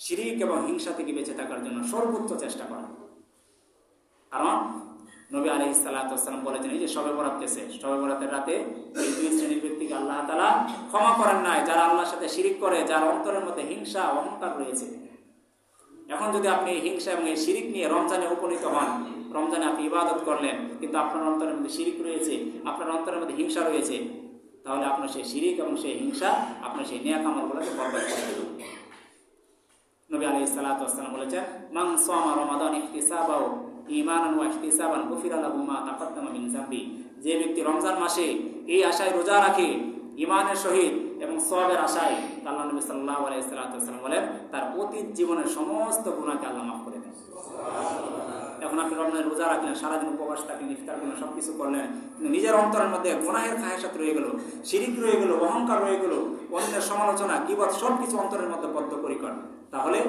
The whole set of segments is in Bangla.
শিরিক এবং হিংসা থেকে বেঁচে থাকার জন্য সর্বোচ্চ চেষ্টা করা। কারণ নবী আলাইহিস সালাতু ওয়াস সালাম বলেছেন, এই যে শবে বরাত গেছে, শবে বরাতের রাতে এই দুই শ্রেণীর ব্যক্তিকে আল্লাহ তাআলা ক্ষমা করেন নাই, যারা আল্লাহর সাথে শিরিক করে, যার অন্তরের মধ্যে হিংসা অহংকার রয়েছে। এখন যদি আপনি হিংসা এবং এই শিরিক নিয়ে রমজানে উপনীত হন, রমজানে আপনি ইবাদত করলেন কিন্তু আপনার অন্তরের মধ্যে শিরিক রয়েছে, আপনার অন্তরের মধ্যে হিংসা রয়েছে, তাহলে আপনার সেই শিরিক এবং সেই হিংসা আপনার সেই নেক আমলগুলোকে বরবাদ করে দেবে। নবী আলাইহিস সালাতু ওয়াস সালাম বলেছেন, মান সামা রমাদান ইহতিসাবাও ঈমানান ওয়া ইহতিসাবান গুফিরা লাহু মা তাকাদ্দামা মিন যামবি। যে ব্যক্তি রমজান মাসে এই আশায় রোজা রাখে, ঈমানের সহিত এবং সওয়াবের আশায়, আল্লাহ নবী সাল্লাল্লাহু আলাইহি ওয়াসাল্লাম বলেন, তার অতীত জীবনের সমস্ত গুনাহকে আল্লাহ মাফ করে দেন। এখন আপনি রমজানে রোজা রাখলেন, সারাদিন উপবাস থাকলেন, ইফতার করলেন, সবকিছু করলেন, কিন্তু নিজের অন্তরের মধ্যে গুনাহের খায়সাত রয়ে গেল, শিরিক রয়ে গেল, অহংকার রয়ে গেল, অন্যের সমালোচনা, গীবত, সবকিছু অন্তরের মধ্যে বদ্ধপরিকর, তাহলে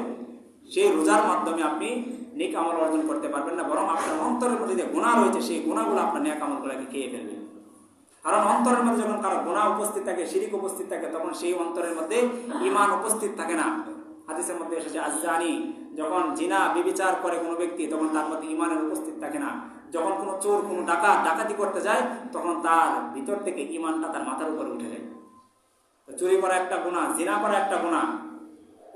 সেই রোজার মাধ্যমে আপনি নেক আমল অর্জন করতে পারবেন না, বরং আপনার অন্তরের মধ্যে যে গুনাহ রয়েছে সেই গুনাহগুলো আপনার নেক আমলগুলোকে খেয়ে ফেলবে। কারণ অন্তরের মধ্যে যখন কারো গুনাহ উপস্থিত থাকে, শিরিক উপস্থিত থাকে, তখন সেই অন্তরের মধ্যে ঈমান উপস্থিত থাকে না। হাদিসের মধ্যে এসেছে, আজ-জানি, যখন জিনা বিবিচার করে কোনো ব্যক্তি, তখন তার মধ্যে ঈমানের উপস্থিত থাকে না। যখন কোনো চোর, কোনো ডাকাতি করতে যায়, তখন তার ভিতর থেকে ঈমানটা তার মাথার উপরে উঠে যায়। চুরি করা একটা গুনাহ, জিনা করা একটা গুনাহ,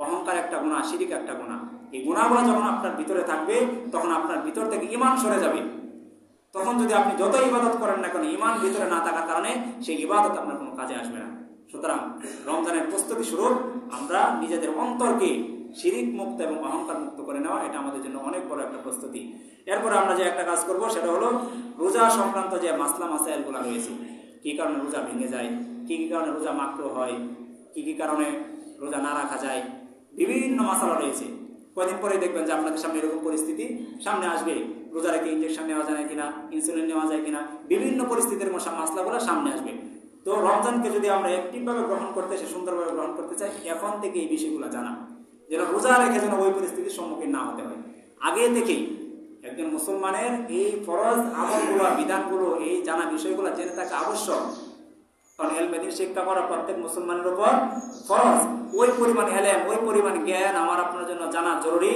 অহংকার একটা গুনাহ, শিরিক একটা গুনাহ। এই গুনাহগুলো যখন আপনার ভিতরে থাকবে, তখন আপনার ভিতর থেকে ঈমান সরে যাবে। তখন যদি আপনি যত ইবাদত করেন না কেন, ঈমান ভিতরে না থাকার কারণে সেই ইবাদত আপনার কোনো কাজে আসবে না। সুতরাং রমজানের প্রস্তুতি স্বরূপ আমরা নিজেদের অন্তরকে শিরিক মুক্ত এবং অহংকার মুক্ত করে নেওয়া, এটা আমাদের জন্য অনেক বড় একটা প্রস্তুতি। এরপরে আমরা যে একটা কাজ করব, সেটা হলো রোজা সংক্রান্ত যে মাসলা মাসাইলগুলো রয়েছে, কী কারণে রোজা ভেঙে যায়, কী কী কারণে রোজা মাকরুহ হয়, কী কী কারণে রোজা না রাখা যায়, বিভিন্ন মাসালা রয়েছে। কয়েকদিন পরে দেখবেন যে আপনাদের সামনে এরকম পরিস্থিতি সামনে আসবে, রোজা রেখে ইঞ্জেকশন নেওয়া যায় কিনা, ইনসুলিন নেওয়া যায় কিনা, বিভিন্ন পরিস্থিতির মাসলাগুলো সামনে আসবে। তো রমজানকে যদি আমরা অ্যাক্টিভভাবে গ্রহণ করতে চাই, সুন্দরভাবে গ্রহণ করতে চাই, এখন থেকে এই বিষয়গুলো জানা, যেন রোজা রেখে যেন ওই পরিস্থিতির সম্মুখীন না হতে হয়। আগে থেকেই একজন মুসলমানের এই ফরজ আমলগুলো, বিধানগুলো, এই জানা বিষয়গুলো জেনে থাকা আবশ্যক। কারণ এলমেদিন শিক্ষা করা প্রত্যেক মুসলমানের উপর ফরজ। ওই পরিমাণ এলেম, ওই পরিমাণ জ্ঞান আমার আপনার জন্য জানা জরুরি,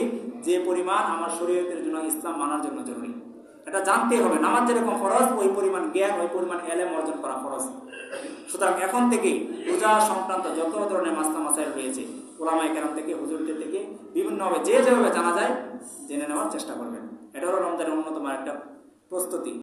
যে পরিমাণ আমার শরীয়তের জন্য, ইসলাম মানার জন্য জরুরি। এটা জানতে হবে। নামাজ যেরকম ফরজ, ওই পরিমাণ জ্ঞান, ওই পরিমাণ এলেম অর্জন করা ফরজ। সুতরাং এখন থেকে রোজা সংক্রান্ত যত ধরনের মাসলা মাসাইল রয়েছে, ওলামায়ে কেরাম থেকে, হুজুরদের থেকে বিভিন্নভাবে যে যেভাবে জানা যায় জেনে নেওয়ার চেষ্টা করবেন। এটা হলো রমজানের অন্যতম একটা প্রস্তুতি।